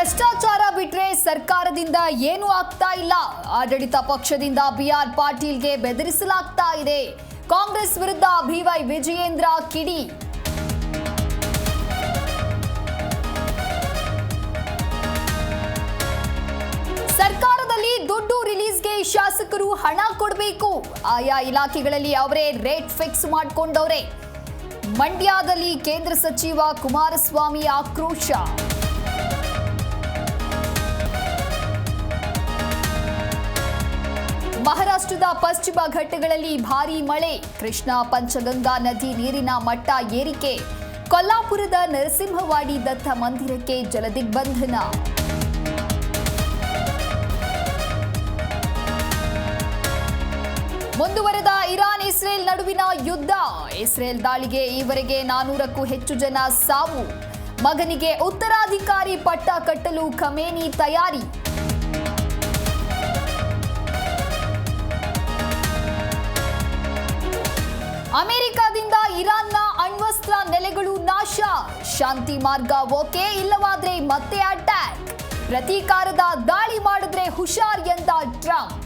ಭ್ರಷ್ಟಾಚಾರ ಬಿಟ್ರೆ ಸರ್ಕಾರದಿಂದ ಏನೂ ಆಗ್ತಾ ಇಲ್ಲ. ಆಡಳಿತ ಪಕ್ಷದಿಂದ ಬಿಆರ್ ಪಾಟೀಲ್ಗೆ ಬೆದರಿಸಲಾಗ್ತಾ ಇದೆ. ಕಾಂಗ್ರೆಸ್ ವಿರುದ್ಧ ಬಿವೈ ವಿಜಯೇಂದ್ರ ಕಿಡಿ. ಸರ್ಕಾರದಲ್ಲಿ ದುಡ್ಡು ರಿಲೀಸ್ಗೆ ಶಾಸಕರು ಹಣ ಕೊಡಬೇಕು. ಆಯಾ ಇಲಾಖೆಗಳಲ್ಲಿ ಅವರೇ ರೇಟ್ ಫಿಕ್ಸ್ ಮಾಡಿಕೊಂಡವ್ರೆ. ಮಂಡ್ಯದಲ್ಲಿ ಕೇಂದ್ರ ಸಚಿವ ಕುಮಾರಸ್ವಾಮಿ ಆಕ್ರೋಶ. ಮಹಾರಾಷ್ಟ್ರದ ಪಶ್ಚಿಮ ಘಟ್ಟಗಳಲ್ಲಿ ಭಾರೀ ಮಳೆ. ಕೃಷ್ಣಾ ಪಂಚಗಂಗಾ ನದಿ ನೀರಿನ ಮಟ್ಟ ಏರಿಕೆ. ಕೊಲ್ಲಾಪುರದ ನರಸಿಂಹವಾಡಿ ದತ್ತ ಮಂದಿರಕ್ಕೆ ಜಲದಿಗ್ಬಂಧನ. ಮುಂದುವರೆದ ಇರಾನ್ ಇಸ್ರೇಲ್ ನಡುವಿನ ಯುದ್ಧ. ಇಸ್ರೇಲ್ ದಾಳಿಗೆ ಈವರೆಗೆ 400ಕ್ಕೂ ಹೆಚ್ಚು ಜನ ಸಾವು. ಮಗನಿಗೆ ಉತ್ತರಾಧಿಕಾರಿ ಪಟ್ಟ ಕಟ್ಟಲು ಖಮೇನಿ ತಯಾರಿ. ಅಮೆರಿಕದಿಂದ ಇರಾನ್ನ ಅಣ್ವಸ್ತ್ರ ನೆಲೆಗಳು ನಾಶ. ಶಾಂತಿ ಮಾರ್ಗ ಓಕೆ, ಇಲ್ಲವಾದ್ರೆ ಮತ್ತೆ ಅಟ್ಯಾಕ್. ಪ್ರತೀಕಾರದ ದಾಳಿ ಮಾಡಿದ್ರೆ ಹುಷಾರ್ ಎಂದ ಟ್ರಂಪ್.